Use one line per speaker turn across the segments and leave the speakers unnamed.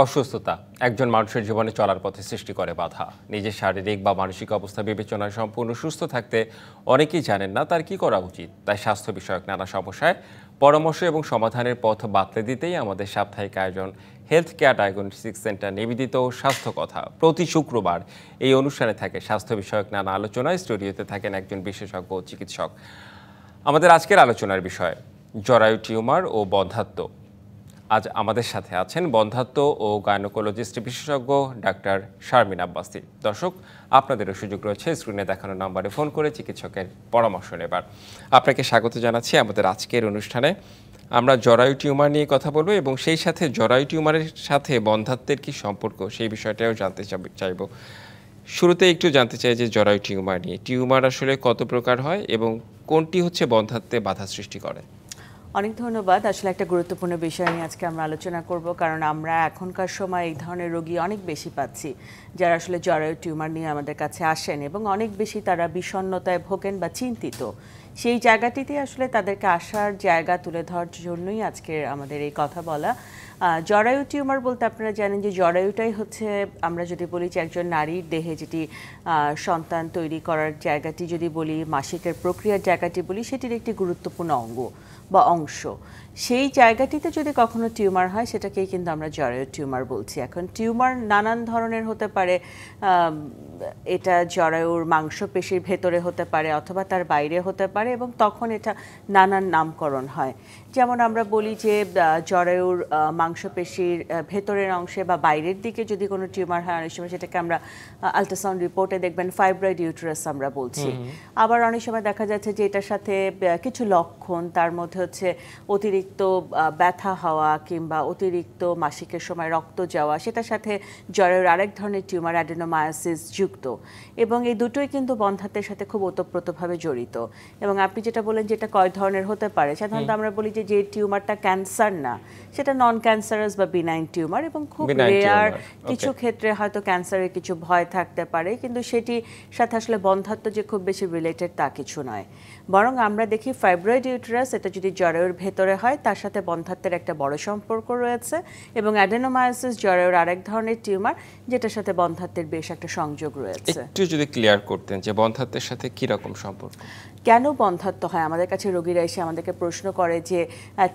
অসুস্থতা একজন মানুষের জীবনে চলার পথে সৃষ্টি করে বাধা। নিজের শারীরিক বা মানসিক অবস্থা বিবেচনায় সম্পূর্ণ সুস্থ থাকতে অনেকেই জানেন না তার কি করা উচিত। তাই স্বাস্থ্য বিষয়ক নানা সমস্যায় পরামর্শ এবং সমাধানের পথ বাতলে দিতেই আমাদের সাপ্তাহিক আয়োজন হেলথ কেয়ার ডায়াগনস্টিক সেন্টার নিবেদিত স্বাস্থ্য কথা। প্রতি শুক্রবার এই অনুষ্ঠানে থাকে স্বাস্থ্য বিষয়ক নানা আলোচনায়। স্টুডিওতে থাকেন একজন বিশেষজ্ঞ চিকিৎসক। আমাদের আজকের আলোচনার বিষয় জরায়ু টিউমার ও বন্ধ্যাত্ব। আজ আমাদের সাথে আছেন বন্ধ্যাত্ব ও গাইনোকোলজিস্ট বিশেষজ্ঞ ডাক্তার শারমিন আব্বাসী। দর্শক, আপনাদেরও সুযোগ রয়েছে স্ক্রিনে দেখানো নম্বরে ফোন করে চিকিৎসকের পরামর্শ নেবার। আপনাকে স্বাগত জানাচ্ছি আমাদের আজকের অনুষ্ঠানে। আমরা জরায়ু টিউমার নিয়ে কথা বলবো এবং সেই সাথে জরায়ু টিউমারের সাথে বন্ধ্যাত্বের কি সম্পর্ক সেই বিষয়টাও জানতে চাইব। শুরুতে একটু জানতে চাই যে জরায়ু টিউমার নিয়ে, টিউমার আসলে কত প্রকার হয় এবং কোনটি হচ্ছে বন্ধ্যাত্বে বাধা সৃষ্টি করে?
অনেক ধন্যবাদ। আসলে একটা গুরুত্বপূর্ণ বিষয় নিয়ে আজকে আমরা আলোচনা করব, কারণ আমরা এখনকার সময় এই ধরনের রোগী অনেক বেশি পাচ্ছি যারা আসলে জরায়ু টিউমার নিয়ে আমাদের কাছে আসেন এবং অনেক বেশি তারা বিষণ্ণতায় ভোগেন বা চিন্তিত। সেই জায়গাটিতে আসলে তাদেরকে আসার জায়গা তুলে ধরার জন্যই আজকে আমাদের এই কথা বলা। জরায়ু টিউমার বলতে আপনারা জানেন যে জরায়ুটাই হচ্ছে, আমরা যদি বলি যে একজন নারীর দেহে যেটি সন্তান তৈরি করার জায়গাটি যদি বলি, মাসিকের প্রক্রিয়ার জায়গাটি বলি, সেটির একটি গুরুত্বপূর্ণ অঙ্গ বা অংশ। সেই জায়গাটিতে যদি কখনো টিউমার হয় সেটাকেই কিন্তু আমরা জরায়ু টিউমার বলছি। এখন টিউমার নানান ধরনের হতে পারে। এটা জরায়ুর মাংসপেশির ভেতরে হতে পারে অথবা তার বাইরে হতে পারে এবং তখন এটা নানান নামকরণ হয়। যেমন আমরা বলি যে জরায়ুর মাংসপেশির ভেতরের অংশে বা বাইরের দিকে যদি কোনো টিউমার হয়, অনেক সময় সেটাকে আমরা আল্ট্রাসাউন্ড রিপোর্টে দেখবেন ফাইব্রয়েড ইউটেরাস আমরা বলছি। আবার অনেক সময় দেখা যাচ্ছে যে এটার সাথে কিছু লক্ষণ, তার মধ্যে হচ্ছে অতিরিক্ত ব্যথা হওয়া কিংবা অতিরিক্ত মাসিকের সময় রক্ত যাওয়া, সেটার সাথে জরায়ুর আরেক ধরনের টিউমার অ্যাডেনোমায়োসিস যুক্ত। এবং এই দুটোই কিন্তু বন্ধ্যাত্বের সাথে খুব ওতপ্রোতভাবে জড়িত। এবং আপনি যেটা বলেন যেটা কয় ধরনের হতে পারে, সাধারণত আমরা বলি যে টিউমারটা ক্যান্সার না, সেটা নন ক্যান্সারাস বা বিনাইন টিউমার। এবং খুব রেয়ার কিছু ক্ষেত্রে হয়তো ক্যান্সারের কিছু ভয় থাকতে পারে, কিন্তু সেটি সাথে আসলে বন্ধ্যাত্ব যে খুব বেশি রিলেটেড তা কিছু নয়। বরং আমরা দেখি ফাইব্রয়েড ইউটেরাস, এটা যদি জরায়ুর ভেতরে হয় তার সাথে বন্ধ্যাত্বের একটা বড় সম্পর্ক রয়েছে। এবং অ্যাডেনোমায়োসিস জরায়ুর আরেক ধরনের টিউমার, যেটার সাথে বন্ধ্যাত্বের বেশ একটা সংযোগ রয়েছে।
একটু যদি ক্লিয়ার করতেন যে বন্ধ্যাত্বের সাথে কি রকম সম্পর্ক?
কেন বন্ধ্যাত্ব হয়? আমাদের কাছে রোগীরা এসে আমাদেরকে প্রশ্ন করে যে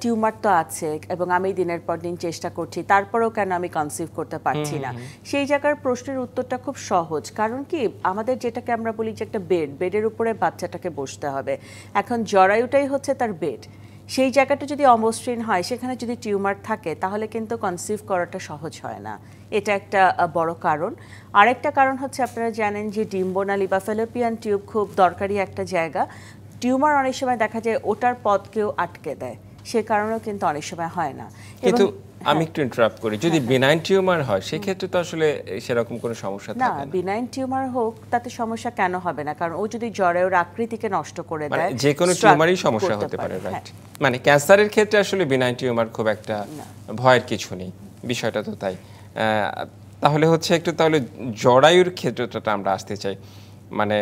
টিউমার তো আছে এবং আমি দিনের পর দিন চেষ্টা করছি, তারপরেও কেন আমি কনসিভ করতে পারছি না। সেই জায়গার প্রশ্নের উত্তরটা খুব সহজ। কারণ কি, আমাদের যেটাকে আমরা বলি যে একটা বেডের উপরে বাচ্চাটাকে বসতে হবে। এখন জরায়ুটাই হচ্ছে তার বেড। সেই জায়গাটা যদি অমসৃণ হয়, সেখানে যদি টিউমার থাকে, তাহলে কিন্তু কনসিভ করাটা সহজ হয় না। এটা একটা বড় কারণ। আরেকটা কারণ হচ্ছে, আপনারা জানেন যে ডিম্বনালী বা ফ্যালোপিয়ান টিউব খুব দরকারি একটা জায়গা। টিউমার অনেক সময় দেখা যায় ওটার পথকেও আটকে দেয়, সে কারণেও কিন্তু অনেক সময় হয় না।
কিন্তু আমি একটু ইন্টারাপ্ট করি, যদি বিনাইন টিউমার হয় সেক্ষেত্রে তো আসলে সেরকম কোনো সমস্যা থাকে না।
বিনাইন টিউমার হোক তাতে সমস্যা কেন হবে না? কারণ ও যদি জরায়ুর আকৃতিকে নষ্ট করে দেয়,
যে কোনো টিউমারই সমস্যা হতে পারে, রাইট? মানে ক্যান্সারের ক্ষেত্রে আসলে বিনাইন টিউমার খুব একটা ভয়ের কিছু নেই, বিষয়টা তো তাই। তাহলে হচ্ছে একটু তাহলে জরায়ুর ক্ষেত্রটা আমরা আসতে চাই। মানে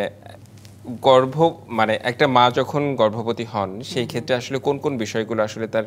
মানে একটা মা যখন গর্ভবতী হন, সেই ক্ষেত্রে আসলে কোন কোন বিষয়গুলো আসলে তার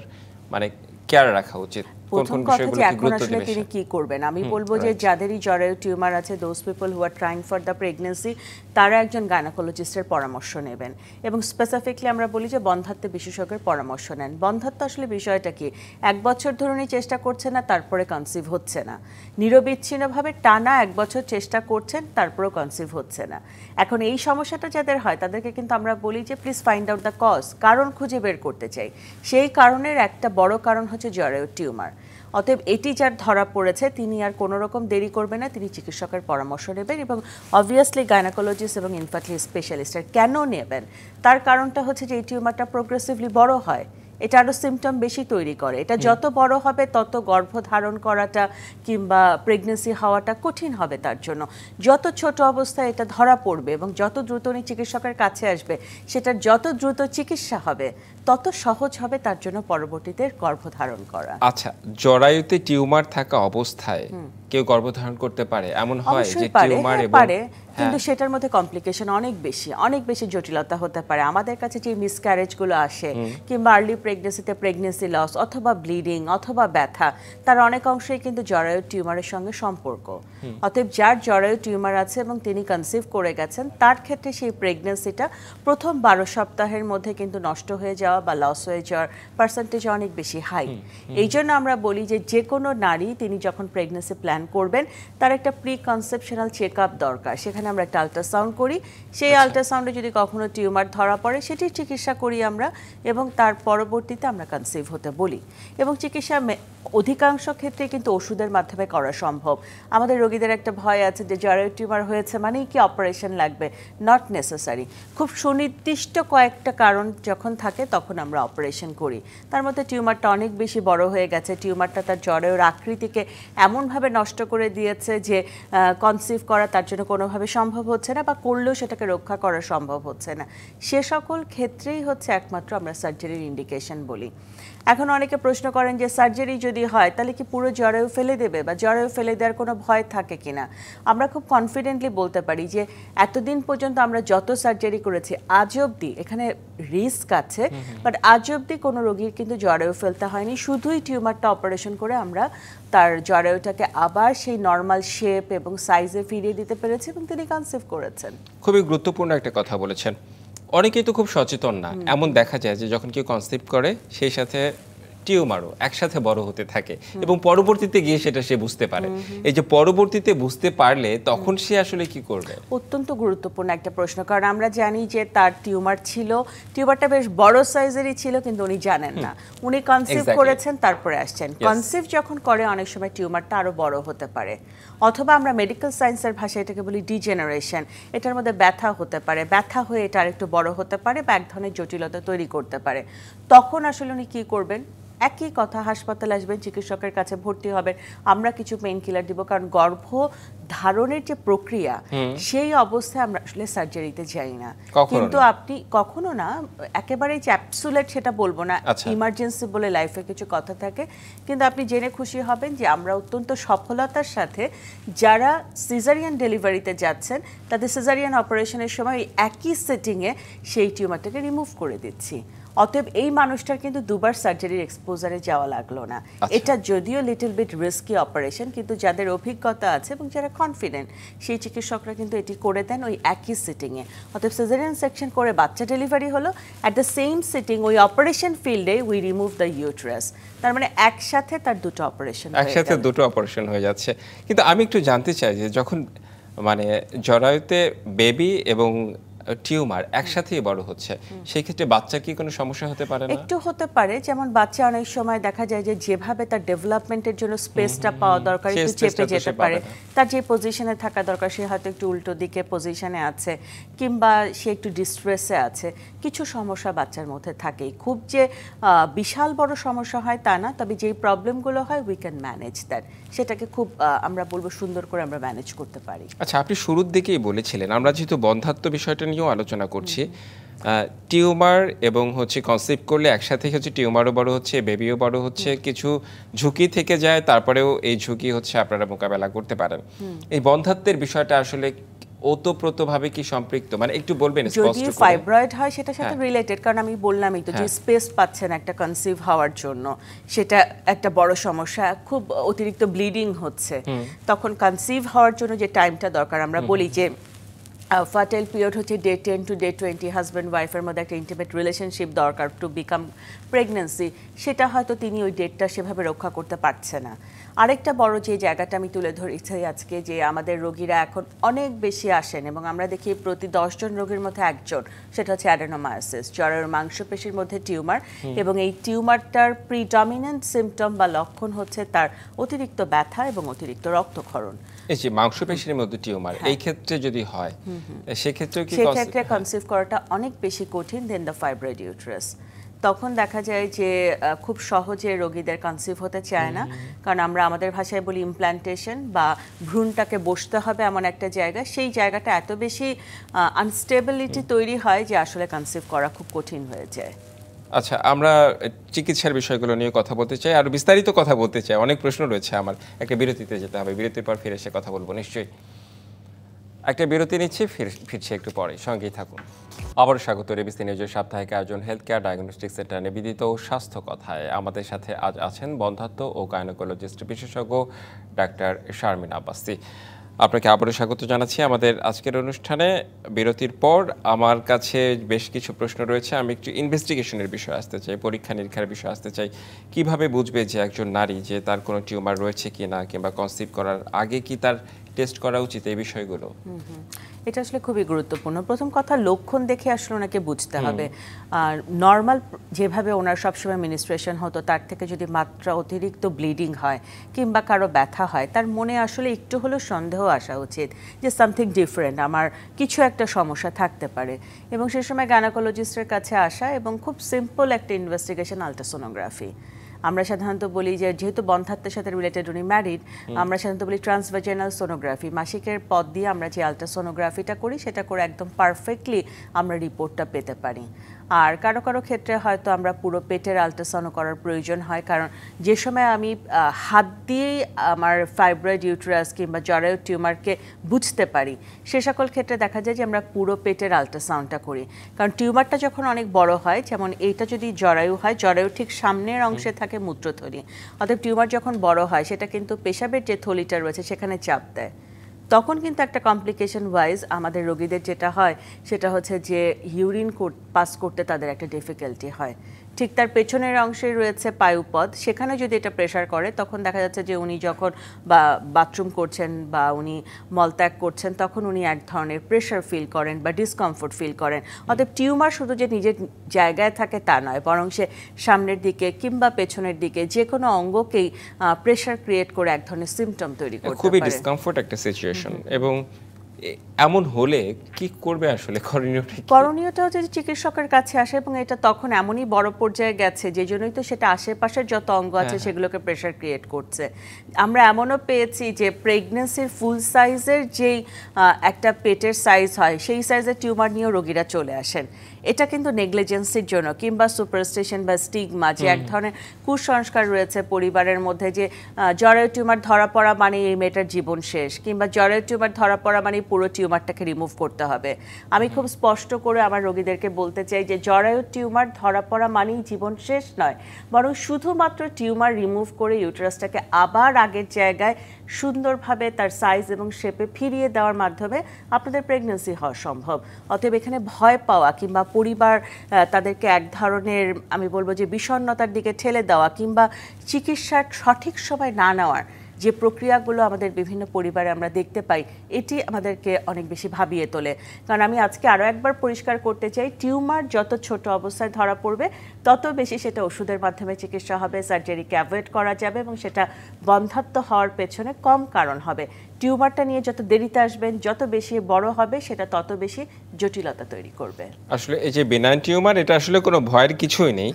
মানে কেয়ার রাখা উচিত?
প্রথম কথা যে এখন আসলে তিনি কি করবেন, আমি বলবো যে যাদেরই জরায়ু টিউমার আছে, those people who are trying for the pregnancy, তারা একজন গাইনোকোলজিস্টের পরামর্শ নেবেন। এবং স্পেসিফিকলি আমরা বলি যে বন্ধ্যাত্ব বিশেষজ্ঞের পরামর্শ নেন। বন্ধ্যাত্ব আসলে বিষয়টা কি, 1 বছর ধরে উনি চেষ্টা করছেন না, তারপরে কনসিভ হচ্ছে না। নিরবিচ্ছিন্নভাবে টানা 1 বছর চেষ্টা করছেন, তারপরেও কনসিভ হচ্ছে না। এখন এই সমস্যাটা যাদের হয়, তাদেরকে কিন্তু আমরা বলি যে please find out the cause, কারণ খুঁজে বের করতে চাই। সেই কারণের একটা বড় কারণ হচ্ছে জরায়ু টিউমার। অতএব এটি যার ধরা পড়েছে, তিনি আর কোনো রকম দেরি করবেন না, তিনি চিকিৎসকের পরামর্শ নেবেন। এবং অবভিয়াসলি গাইনোকোলজিস্ট এবং ইনফার্টিলিটি স্পেশালিস্টের কেন নেবেন, তার কারণটা হচ্ছে যে এই টিউমারটা প্রোগ্রেসিভলি বড় হয়, এটা আরও সিমটম বেশি তৈরি করে। এটা যত বড় হবে তত গর্ভধারণ করাটা কিংবা প্রেগনেন্সি হওয়াটা কঠিন হবে তার জন্য। যত ছোট অবস্থায় এটা ধরা পড়বে এবং যত দ্রুত উনি চিকিৎসকের কাছে আসবে, সেটার যত দ্রুত চিকিৎসা হবে, তত সহজ হবে তার জন্য পরবর্তীতে গর্ভধারণ করা।
আচ্ছা, জরায়ুতে টিউমার থাকা অবস্থায় কেউ গর্ভধারণ করতে পারে? এমন হয় যে টিউমার এবং
পারে, কিন্তু সেটার মধ্যে কমপ্লিকেশন অনেক বেশি জটিলতা হতে পারে। আমাদের কাছে যে মিসক্যারেজগুলো আসে কিংবা আর্লি প্রেগনেন্সিতে প্রেগনেন্সি লস অথবা ব্লিডিং অথবা ব্যথা, তার অনেক অংশই কিন্তু জরায়ু টিউমারের সঙ্গে সম্পর্ক। অতএব যার জরায়ু টিউমার আছে এবং তিনি কনসিভ করে গেছেন, তার ক্ষেত্রে সেই প্রেগনেন্সিটা প্রথম 12 সপ্তাহের মধ্যে কিন্তু নষ্ট হয়ে যাওয়া বা লস হয়ে যাওয়ার পার্সেন্টেজ অনেক বেশি হাই। এই জন্য আমরা বলি যে কোনো নারী তিনি যখন প্রেগনেন্সি প্ল্যান করবেন, তার একটা প্রি কনসেপশনাল চেক আপ দরকার। সেখানে আমরা একটা আল্ট্রাসাউন্ড করি, সেই আল্ট্রাসাউন্ডে যদি কখনো টিউমার ধরা পড়ে সেটির চিকিৎসা করি আমরা, এবং তার পরবর্তীতে আমরা কনসিভ হতে বলি। এবং চিকিৎসা অধিকাংশ ক্ষেত্রে কিন্তু ওষুধের মাধ্যমে করা সম্ভব। আমাদের রোগীদের একটা ভয় আছে যে জরায়ু টিউমার হয়েছে মানেই কি অপারেশন লাগবে, নট নেসেসারি। খুব সুনির্দিষ্ট কয়েকটা কারণ যখন থাকে তখন আমরা অপারেশন করি। তার মধ্যে টিউমারটা অনেক বেশি বড় হয়ে গেছে, টিউমারটা তার জরায়ুর আকৃতিকে এমনভাবে নষ্ট করে দিয়েছে যে কনসিভ করা তার জন্য কোনোভাবে সম্ভব হচ্ছে না, বা করলেও সেটাকে রক্ষা করা সম্ভব হচ্ছে না। সে সকল ক্ষেত্রেই হচ্ছে একমাত্র আমরা সার্জারির ইন্ডিকেশন বলি। এখন অনেকে প্রশ্ন করেন যে সার্জারি যদি হয় তাহলে কি পুরো জরায়ু ফেলে দেবে, বা জরায়ু ফেলে দেওয়ার কোনো ভয় থাকে কিনা? আমরা খুব কনফিডেন্টলি বলতে পারি যে এতদিন পর্যন্ত আমরা যত সার্জারি করেছি আজ অবধি, এখানে রিস্ক আছে, বাট আজ অবধি কোনো রোগীর কিন্তু জরায়ু ফেলতে হয়নি। শুধুই টিউমারটা অপারেশন করে আমরা তার জরায়ুটাকে আবার সেই নর্মাল শেপ এবং সাইজে ফিরিয়ে দিতে পেরেছি এবং তিনি কনসিভ করেছেন।
খুবই গুরুত্বপূর্ণ একটা কথা বলেছেন। অনেকেই তো খুব সচেতন না, এমন দেখা যায় যে যখন কেউ কনসিভ করে সেই সাথে টিউমারও একসাথে বড় হতে থাকে এবং পরবর্তীতে গিয়ে সেটা সে বুঝতে পারে। এই যে পরবর্তীতে বুঝতে পারলে তখন সে আসলে কি করবে?
অত্যন্ত গুরুত্বপূর্ণ একটা প্রশ্ন, কারণ আমরা জানি যে তার টিউমার ছিল, টিউমারটা বেশ বড় সাইজেরই ছিল, কিন্তু উনি জানেন না। উনি কনসিভ করেছেন, তারপরে আসছেন। কনসিভ যখন করে অনেক সময় টিউমারটা আরো বড় হতে পারে, অথবা আমরা মেডিকেল সায়েন্সের ভাষায় এটাকে বলি ডিজেনারেশন। এটার মধ্যে ব্যথা হতে পারে, ব্যথা হয়ে এটা আরেকটু বড় হতে পারে বা এক ধরনের জটিলতা তৈরি করতে পারে। তখন আসলে উনি কি করবেন? একই কথা, হাসপাতালে আসবেন, চিকিৎসকের কাছে ভর্তি হবেন, আমরা কিছু পেইন কিলার দিব, কারণ গর্ভ ধারণের যে প্রক্রিয়া সেই অবস্থায় আমরা আসলে সার্জারিতে যাই না। কিন্তু আপনি কখনো না একেবারে ক্যাপসুলেট সেটা বলবো না, ইমার্জেন্সি বলে লাইফে কিছু কথা থাকে, কিন্তু আপনি জেনে খুশি হবেন যে আমরা অত্যন্ত সফলতার সাথে যারা সিজারিয়ান ডেলিভারিতে যাচ্ছেন তাদের সিজারিয়ান অপারেশনের সময় একই সেটিংয়ে সেই টিউমারটাকে রিমুভ করে দিচ্ছি। অতএব এই মানুষটার কিন্তু দুবার সার্জারির এক্সপোজারে যাওয়া লাগলো না। এটা যদিও লিটল বিট রিস্কি অপারেশন, কিন্তু যাদের অভিজ্ঞতা আছে এবং যারা কনফিডেন্ট সেই চিকিৎসকরা কিন্তু এটি করে দেন ওই একই সিটিংয়ে। অতএব সিজারিয়ান সেকশন করে বাচ্চা ডেলিভারি হলো, অ্যাট দ্য সেম সিটিং ওই অপারেশন ফিল্ডে উই রিমুভ দ্য ইউট্রাস। তার মানে একসাথে তার দুটো অপারেশন
হয়ে যাচ্ছে। কিন্তু আমি একটু জানতে চাই যে যখন মানে জরায়ুতে বেবি এবং টিউমার একসাথেই বড় হচ্ছে, সেই ক্ষেত্রে বাচ্চা কি কোনো সমস্যা হতে পারে না?
একটু হতে পারে। যেমন বাচ্চা অনেক সময় দেখা যায় যে যেভাবে তার ডেভেলপমেন্টের জন্য স্পেসটা পাওয়া দরকার, একটু চেপে যেতে পারে। তার যে পজিশনে থাকা দরকার সে হয়তো একটু উল্টো দিকে পজিশনে আছে, কিংবা সে একটু ডিস্ট্রেসে আছে। কিছু সমস্যা বাচ্চার মধ্যে থাকেই, খুব যে বিশাল বড় সমস্যা হয় তা না, তবে যেই প্রবলেমগুলো হয় উই ক্যান ম্যানেজ দ্যাট, সেটাকে খুব আমরা বলবো সুন্দর করে আমরা ম্যানেজ করতে পারি।
আচ্ছা, আপনি শুরুর দিকেই বলেছিলেন, আমরা যেহেতু বন্ধ্যাত্ব বিষয়টা নিয়েও আলোচনা করছি, টিউমার এবং হচ্ছে কনসিভ করলে একসাথে হচ্ছে টিউমারও বড় হচ্ছে, বেবিও বড় হচ্ছে, কিছু ঝুঁকি থেকে যায়, তারপরেও এই ঝুঁকি হচ্ছে আপনারা মোকাবেলা করতে পারেন। এই বন্ধ্যাত্বের বিষয়টা আসলে ওতপ্রোতভাবে কি সম্পৃক্ত, মানে একটু বলবেন স্পষ্ট করে?
যদি ফাইব্রয়েড হয় সেটার সাথে রিলেটেড, কারণ আমি বললামই তো যে স্পেস পাচ্ছেন একটা কনসিভ হওয়ার জন্য, সেটা একটা বড় সমস্যা। খুব অতিরিক্ত ব্লিডিং হচ্ছে, তখন কনসিভ হওয়ার জন্য যে টাইমটা দরকার, আমরা বলি যে ফার্টাইল পিরিয়ড হচ্ছে ডে 10 টু ডে 20, হাজব্যান্ড ওয়াইফের মধ্যে একটা ইন্টিমেট রিলেশনশিপ দরকার টু বিকাম প্রেগনেন্সি, সেটা হয়তো তিনি ওই ডেটটা সেভাবে রক্ষা করতে পারছে না। আরেকটা বড় যে জায়গাটা আমি তুলে ধরেছি আজকে, যে আমাদের রোগীরা এখন অনেক বেশি আসেন এবং আমরা দেখি প্রতি 10 জন রোগীর মধ্যে একজন, সেটা হচ্ছে অ্যাডেনোমায়োসিস, জরায়ুর মাংসপেশির মধ্যে টিউমার, এবং এই টিউমারটার প্রিডমিনেন্ট সিমটম বা লক্ষণ হচ্ছে তার অতিরিক্ত ব্যথা এবং অতিরিক্ত রক্তক্ষরণ।
এই যে মাংসপেশির মধ্যে টিউমার, এই ক্ষেত্রে যদি হয়
সেক্ষেত্রে কনসিভ করাটা অনেক বেশি কঠিন দেন দ্য ফাইব্রয়েড ইউট্রাস। তখন দেখা যায় যে খুব সহজে রোগীদের কনসিভ হতে চায় না, কারণ আমরা আমাদের ভাষায় বলি ইমপ্ল্যান্টেশন, বা ভ্রূণটাকে বসতে হবে এমন একটা জায়গা, সেই জায়গাটা এত বেশি আনস্টেবিলিটি তৈরি হয় যে আসলে কনসিভ করা খুব কঠিন হয়ে যায়।
আচ্ছা, আমরা চিকিৎসার বিষয়গুলো নিয়ে কথা বলতে চাই, আর বিস্তারিত কথা বলতে চাই। অনেক প্রশ্ন রয়েছে আমার। একটা বিরতিতে যেতে হবে, বিরতির পর ফিরে এসে কথা বলবো নিশ্চয়ই। একটা বিরতি নিচ্ছি, ফিরছি একটু পরে, সঙ্গেই থাকুন। আবার স্বাগত রেবিসি নিউজের সাপ্তাহিক আয়োজন হেলথ কেয়ার ডায়াগনস্টিক সেন্টার নিবেদিত স্বাস্থ্য কথায়। আমাদের সাথে আজ আছেন বন্ধ্যাত্ব ও গাইনোকোলজিস্ট বিশেষজ্ঞ ডাক্তার শারমিন আব্বাসী। আপনাকে আবারও স্বাগত জানাচ্ছি আমাদের আজকের অনুষ্ঠানে। বিরতির পর আমার কাছে বেশ কিছু প্রশ্ন রয়েছে। আমি একটু ইনভেস্টিগেশনের বিষয়ে আসতে চাই, পরীক্ষা নিরীক্ষার বিষয়ে আসতে চাই। কিভাবে বুঝবে যে একজন নারী যে তার কোনো টিউমার রয়েছে কি না, কিংবা কনসিভ করার আগে কি তার টেস্ট করা উচিত, এই বিষয়গুলো?
এটা আসলে খুবই গুরুত্বপূর্ণ। প্রথম কথা, লক্ষণ দেখে আসলে ওনাকে বুঝতে হবে। আর নর্মাল যেভাবে ওনার সবসময় মিনিস্ট্রেশন হতো, তার থেকে যদি মাত্রা অতিরিক্ত ব্লিডিং হয় কিংবা কারো ব্যথা হয়, তার মনে আসলে একটু হলেও সন্দেহ আসা উচিত যে সামথিং ডিফারেন্ট, আমার কিছু একটা সমস্যা থাকতে পারে। এবং সে সময় গাইনোকোলজিস্টের কাছে আসা এবং খুব সিম্পল একটা ইনভেস্টিগেশন, আলট্রাসোনোগ্রাফি। আমরা সাধারণত বলি যে যেহেতু বন্ধ্যাত্বের সাথে রিলেটেড উনি ম্যারিড, আমরা সাধারণত বলি ট্রান্সভাজিনাল সোনোগ্রাফি। মাসিকের পথ দিয়ে আমরা যে আলট্রাসোনোগ্রাফিটা করি, সেটা করে একদম পারফেক্টলি আমরা রিপোর্টটা পেতে পারি। আর কারো কারো ক্ষেত্রে হয়তো আমরা পুরো পেটের আলট্রাসাউন্ড করার প্রয়োজন হয়, কারণ যে সময় আমি হাত দিয়েই আমার ফাইব্রয়েড ইউটেরাস কিংবা জরায়ু টিউমারকে বুঝতে পারি, সে সকল ক্ষেত্রে দেখা যায় যে আমরা পুরো পেটের আলট্রাসাউন্ডটা করি। কারণ টিউমারটা যখন অনেক বড় হয়, যেমন এইটা যদি জরায়ু হয়, জরায়ু ঠিক সামনের অংশে থাকে মূত্রথলি। অর্থাৎ টিউমার যখন বড় হয়, সেটা কিন্তু পেশাবের যে থলিটা রয়েছে সেখানে চাপ দেয়। তখন কিন্তু একটা কমপ্লিকেশন ওয়াইজ আমাদের রোগীদের যেটা হয় সেটা হচ্ছে যে ইউরিন পাস করতে তাদের একটা ডিফিকাল্টি হয়। ঠিক তার পেছনের অংশে রয়েছে পায়ুপথ, সেখানে যদি এটা প্রেশার করে, তখন দেখা যাচ্ছে যে উনি যখন বাথরুম করছেন বা উনি মলত্যাগ করছেন, তখন উনি এক ধরনের প্রেশার ফিল করেন বা ডিসকমফোর্ট ফিল করেন। অতএব টিউমার শুধু যে নিজের জায়গায় থাকে তা নয়, বরং সে সামনের দিকে কিংবা পেছনের দিকে যে কোনো অঙ্গকেই প্রেশার ক্রিয়েট করে এক ধরনের সিমটম তৈরি করতে পারে।
খুবই ডিসকমফোর্ট একটা সিচুয়েশন। এবং এমন হলে কি করবে আসলে,
করণীয়টা হচ্ছে যে চিকিৎসকের কাছে আসে, এবং এটা তখন এমনই বড় পর্যায়ে গেছে যে জন্যই তো সেটা আশেপাশের যত অঙ্গ আছে সেগুলোকে প্রেশার ক্রিয়েট করছে। আমরা এমনও পেয়েছি যে প্রেগনেন্সির ফুল সাইজের যেই একটা পেটের সাইজ হয়, সেই সাইজের টিউমার নিয়েও রোগীরা চলে আসেন। এটা কিন্তু নেগলিজেন্সির জন্য কিংবা সুপারস্টিশন বা স্টিগমা, যে এক ধরনের কুসংস্কার রয়েছে পরিবারের মধ্যে যে জরায়ু টিউমার ধরা পড়া মানে এই মেয়েটার জীবন শেষ, কিংবা জরায়ু টিউমার ধরা পড়া মানে পুরো টিউমারটাকে রিমুভ করতে হবে। আমি খুব স্পষ্ট করে আমার রোগীদেরকে বলতে চাই যে জরায়ু টিউমার ধরা পড়া মানেই জীবন শেষ নয়, বরং শুধুমাত্র টিউমার রিমুভ করে ইউটেরাসটাকে আবার আগের জায়গায় সুন্দরভাবে তার সাইজ এবং শেপে ফিরিয়ে দেওয়ার মাধ্যমে আপনাদের প্রেগন্যান্সি হওয়া সম্ভব। অতএব এখানে ভয় পাওয়া কিংবা পরিবার তাদেরকে এক ধরনের, আমি বলবো যে বিষণ্ণতার দিকে ঠেলে দেওয়া কিংবা চিকিৎসার সঠিক সময় না নেওয়ার যে প্রক্রিয়াগুলো আমাদের বিভিন্ন পরিবারে আমরা দেখতে পাই, এটি আমাদেরকে অনেক বেশি ভাবিয়ে তোলে। কারণ আমি আজকে আরও একবার পরিষ্কার করতে চাই, টিউমার যত ছোট অবস্থায় ধরা পড়বে তত বেশি সেটা ওষুধের মাধ্যমে চিকিৎসা হবে, সার্জারিকে অ্যাভয়েড করা যাবে এবং সেটা বন্ধ্যাত্ব হওয়ার পেছনে কম কারণ হবে। টিউমারটা নিয়ে যত দেরিতে আসবেন, যত বেশি বড় হবে, সেটা তত বেশি জটিলতা তৈরি করবে।
আসলে এই যে বেনাইন টিউমার, এটা আসলে কোনো ভয়ের কিছুই নেই।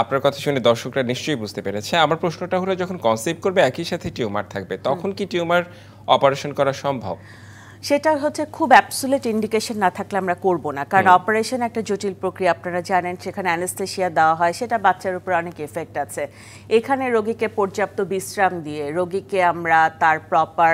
আপনার কথা শুনে দর্শকরা নিশ্চয়ই বুঝতে পেরেছে। আমার প্রশ্নটা হলো, যখন কনসিভ করবে একই সাথে টিউমার থাকবে, তখন কি টিউমার অপারেশন করা সম্ভব?
সেটা হচ্ছে খুব অ্যাবসোলিউট ইন্ডিকেশন না থাকলে আমরা করব না, কারণ অপারেশন একটা জটিল প্রক্রিয়া, আপনারা জানেন। সেখানে অ্যানেস্থেশিয়া দেওয়া হয়, সেটা বাচ্চার উপর অনেক এফেক্ট আছে। এখানে রোগীকে পর্যাপ্ত বিশ্রাম দিয়ে, রোগীকে আমরা তার প্রপার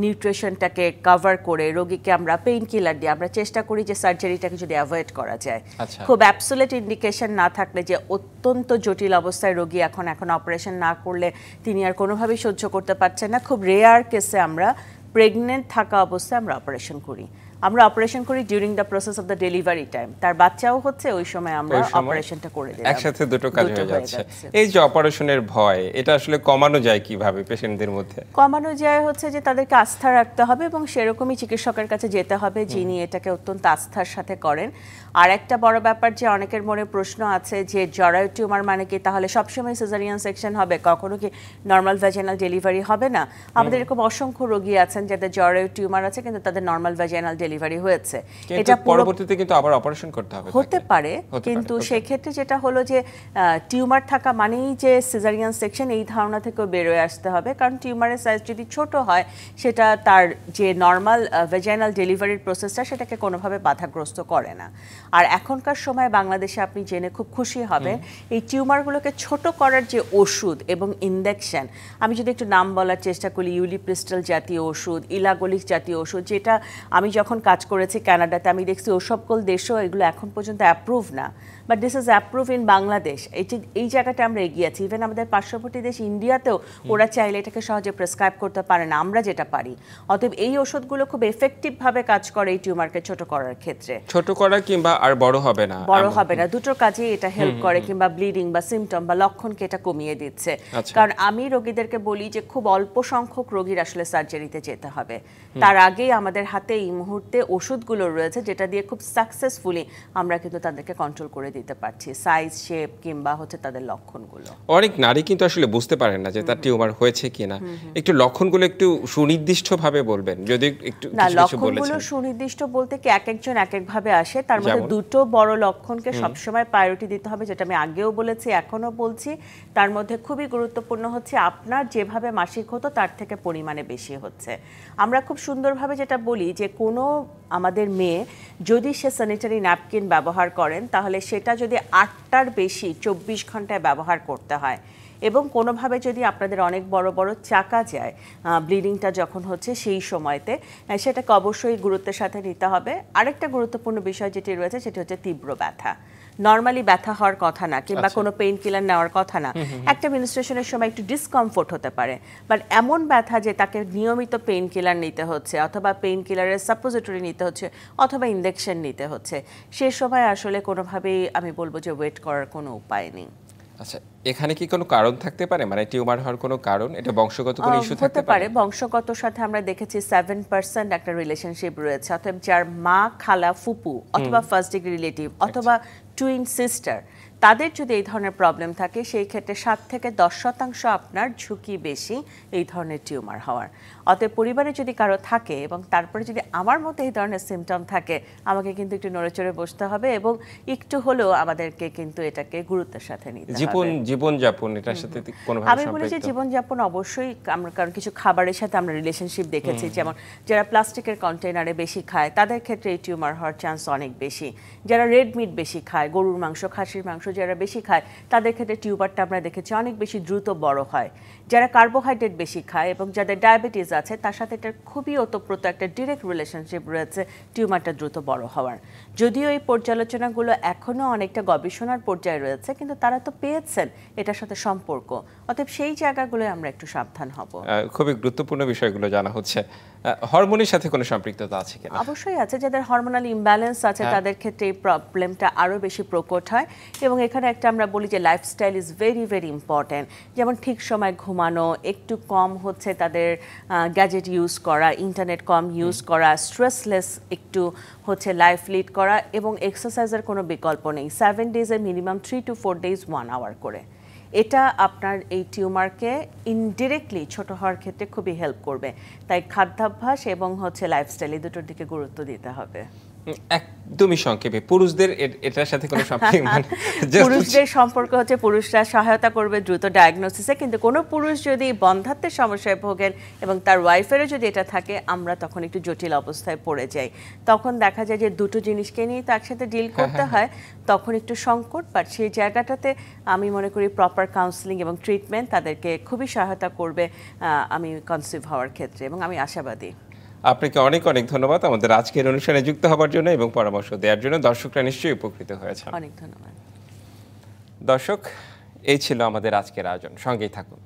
নিউট্রিশনটাকে কভার করে, রোগীকে আমরা পেইন কিলার দিয়ে আমরা চেষ্টা করি যে সার্জারিটাকে যদি অ্যাভয়েড করা যায়। খুব অ্যাবসোলিউট ইন্ডিকেশন না থাকলে, যে অত্যন্ত জটিল অবস্থায় রোগী এখন অপারেশন না করলে তিনি আর কোনোভাবেই সহ্য করতে পারছেন না, খুব রেয়ার কেসে আমরা প্রেগনেন্ট থাকা অবস্থায় আমরা অপারেশন করি। আমরা অপারেশন করি during the process of the delivery time, তার বাচ্চাও হচ্ছে ওই সময় আমরা অপারেশনটা করে দিই।
একসাথে দুটো কাজ হয়ে যাচ্ছে। এই যে অপারেশনের ভয়, এটা আসলে কমানো যায় কিভাবে পেশেন্টদের মধ্যে?
কমানো যায় হচ্ছে যে তাদেরকে আস্থা রাখতে হবে এবং সেরকমই চিকিৎসকের কাছে যেতে হবে যিনি এটাকে অত্যন্ত আস্থার সাথে করেন। আর একটা বড় ব্যাপার যে অনেকের মনে প্রশ্ন আছে যে জরায়ু টিউমার মানে কি তাহলে সবসময় সিজারিয়ান সেকশন হবে, কখনো কি নর্মাল ভ্যাজিনাল ডেলিভারি হবে না? আমাদের এরকম অসংখ্য রোগী আছেন যাদের জরায়ু টিউমার আছে কিন্তু তাদের নর্মাল ভ্যাজিনাল ডেলিভারি হয়েছে,
এটা পরবর্তীতে কিন্তু আবার অপারেশন করতে হবে,
হতে পারে। কিন্তু সেক্ষেত্রে যেটা হলো যে টিউমার থাকা মানেই যে সিজারিয়ান সেকশন, এই ধারণা থেকেও বেরোয় আসতে হবে। কারণ টিউমারের সাইজ যদি ছোট হয়, সেটা তার যে নর্মাল ভেজাইনাল ডেলিভারির প্রসেসটা সেটাকে কোনোভাবে বাধাগ্রস্ত করে না। আর এখনকার সময় বাংলাদেশে আপনি জেনে খুব খুশি হবেন, এই টিউমারগুলোকে ছোট করার যে ওষুধ এবং ইনজেকশন, আমি যদি একটু নাম বলার চেষ্টা করি, ইউলিপ্রিস্টল জাতীয় ওষুধ, ইলাগোলিক জাতীয় ওষুধ, যেটা আমি যখন কাজ করেছি কানাডাতে আমি দেখছি ও সকল দেশও এগুলো এখন পর্যন্ত অ্যাপ্রুভ না, but this is approve in Bangladesh. এই জায়গাটা আমরা এগিয়ে আছি। ইভেন আমাদের পার্শ্ববর্তী দেশ ইন্ডিয়াতেও ওরা চাইলে এটাকে সহজে প্রেসক্রাইব করতে পারে না, আমরা যেটা পারি। অতএব এই ওষুধগুলো খুব এফেক্টিভভাবে কাজ করে এই টিউমারকে ছোট করার ক্ষেত্রে।
ছোট করা কিংবা আর বড় হবে না,
দুটোর কাজেই এটা হেল্প করে, কিংবা ব্লিডিং বা সিমটম বা লক্ষণকে এটা কমিয়ে দিচ্ছে। কারণ আমি রোগীদেরকে বলি যে খুব অল্প সংখ্যক রোগীর আসলে সার্জারিতে যেতে হবে, তার আগেই আমাদের হাতে এই মুহূর্তে ওষুধগুলো রয়েছে যেটা দিয়ে খুব সাকসেসফুলি আমরা কিন্তু তাদেরকে কন্ট্রোল করে দিতে পারছি, সাইজ, শেপ কিংবা তাদের লক্ষণগুলো।
অনেক নারী কিন্তু আসলে বুঝতে পারেন না যে তার টিউমার হয়েছে কিনা। একটু লক্ষণগুলো একটু সুনির্দিষ্টভাবে বলবেন, যদি একটু
না, লক্ষণগুলো সুনির্দিষ্ট বলতে কি এক একজন এক এক ভাবে আসে। তার মধ্যে দুটো বড় লক্ষণকে সবসময় প্রায়োরিটি দিতে হবে, যেটা আমি আগেও বলেছি এখনো বলছি। তার মধ্যে খুবই গুরুত্বপূর্ণ হচ্ছে আপনার যেভাবে মাসিক হতো তার থেকে পরিমাণে বেশি হচ্ছে। আমরা খুব সুন্দরভাবে যেটা বলি যে কোনো আমাদের মেয়ে যদি সে স্যানিটারি ন্যাপকিন ব্যবহার করেন, তাহলে সেটা যদি 8টার বেশি 24 ঘন্টায় ব্যবহার করতে হয়, এবং কোনোভাবে যদি আপনাদের অনেক বড় বড় চাকা যায় ব্লিডিংটা যখন হচ্ছে সেই সময়তে, সেটাকে অবশ্যই গুরুত্বের সাথে নিতে হবে। আরেকটা গুরুত্বপূর্ণ বিষয় যেটি রয়েছে সেটি হচ্ছে তীব্র ব্যথা। নর্মালি ব্যথা হওয়ার কথা না, কিংবা কোনো পেইন কিলার নেওয়ার কথা না। একটা মেনস্ট্রুয়েশনের সময় একটু ডিসকমফোর্ট হতে পারে, বাট এমন ব্যথা যে তাকে নিয়মিত পেইন কিলার নিতে হচ্ছে, অথবা পেইন কিলারের সাপোজিটরি নিতে হচ্ছে, অথবা ইনজেকশন নিতে হচ্ছে, সে সময় আসলে কোনোভাবেই আমি বলবো যে ওয়েট করার কোনো উপায় নেই।
আচ্ছা, এখানে কি কোনো কারণ থাকতে পারে, মানে টিউমার হওয়ার কোনো কারণ? এটা বংশগত কোনো ইস্যু থাকতে পারে?
বংশগত সাথে আমরা দেখেছি 7% একটা রিলেশনশিপ রয়েছে। অতএব যার মা, খালা, ফুপু অথবা ফার্স্ট ডিগ্রি রিলেটিভ অথবা টুইন সিস্টার, তাদের যদি এই ধরনের প্রবলেম থাকে, সেই ক্ষেত্রে 7 থেকে 10% আপনার ঝুঁকি বেশি এই ধরনের টিউমার হওয়ার। অতএব পরিবারে যদি কারো থাকে এবং তারপরে যদি আমার মতো এই ধরনের সিমটম থাকে, আমাকে কিন্তু একটু নড়েচড়ে বসতে হবে এবং একটু হলেও আমাদেরকে কিন্তু এটাকে গুরুত্বের সাথে নিতে হবে।
জীবনযাপন এটার সাথে কোনোভাবে
আমি বলি যে জীবনযাপন অবশ্যই, আমরা কারণ কিছু খাবারের সাথে আমরা রিলেশনশিপ দেখেছি, যেমন যারা প্লাস্টিকের কন্টেনারে বেশি খায় তাদের ক্ষেত্রে এই টিউমার হওয়ার চান্স অনেক বেশি। যারা রেড মিট বেশি খায়, গরুর মাংস, খাসির মাংস যারা বেশি খায়, তাদের ক্ষেত্রে টিউমারটা আমরা দেখেছি অনেক বেশি দ্রুত বড় হয়। যারা কার্বোহাইড্রেট বেশি খায় এবং যাদের ডায়াবেটিস আছে, তার সাথে এটার খুবই ওতপ্রোত একটা ডিরেক্ট রিলেশনশিপ রয়েছে টিউমারটা দ্রুত বড় হওয়ার। যদিও এই পর্যালোচনাগুলো এখনো অনেকটা গবেষণার পর্যায়ে রয়েছে, কিন্তু তারা তো পেয়েছেন এটার সাথে সম্পর্ক। অতএব সেই জায়গাগুলোয় আমরা একটু সাবধান হব।
খুবই গুরুত্বপূর্ণ বিষয়গুলো জানা হচ্ছে। হরমোনের সাথে কোনো সম্পৃক্ততা আছে কিনা?
অবশ্যই আছে। যাদের হরমোনাল ইমব্যালেন্স আছে তাদের ক্ষেত্রে এই প্রবলেমটা আরো বেশি প্রকট হয়। এবং এখানে একটা আমরা বলি যে lifestyle is very very important. যেমন ঠিক সময় ঘুমানো, একটু কম হচ্ছে তাদের গ্যাজেট ইউজ করা, ইন্টারনেট কম ইউজ করা, স্ট্রেসলেস একটু হচ্ছে লাইফ লিড করা, এবং এক্সারসাইজের কোনো বিকল্প নেই। 7 ডেজে মিনিমাম 3 to 4 days 1 hour করে। এটা আপনার এই টিউমারকে ইনডিরেক্টলি ছোট হওয়ার ক্ষেত্রে খুবই হেল্প করবে। তাই খাদ্যাভ্যাস এবং হচ্ছে লাইফস্টাইল, এই দুটোর দিকে গুরুত্ব দিতে হবে।
একদমই সংক্ষেপে, পুরুষদের এটার সাথে কোনো সম্পর্ক?
পুরুষদের সম্পর্ক হচ্ছে পুরুষরা সহায়তা করবে দ্রুত ডায়াগনোসিসে, কিন্তু কোনো পুরুষ যদি বন্ধ্যাত্বের সমস্যায় ভোগেন এবং তার ওয়াইফেরও যদি এটা থাকে, আমরা তখন একটু জটিল অবস্থায় পড়ে যাই। তখন দেখা যায় যে দুটো জিনিসকে নিয়ে তো একসাথে ডিল করতে হয়, তখন একটু সংকট। বাট সেই জায়গাটাতে আমি মনে করি প্রপার কাউন্সিলিং এবং ট্রিটমেন্ট তাদেরকে খুবই সহায়তা করবে আমি কনসিভ হওয়ার ক্ষেত্রে, এবং আমি আশাবাদী।
আপনাকে অনেক অনেক ধন্যবাদ আমাদের আজকের অনুষ্ঠানে যুক্ত হওয়ার জন্য এবং পরামর্শ দেওয়ার জন্য। দর্শকরা নিশ্চয়ই উপকৃত হয়েছে।
অনেক ধন্যবাদ।
দর্শক, এই ছিল আমাদের আজকের আয়োজন, সঙ্গেই থাকুন।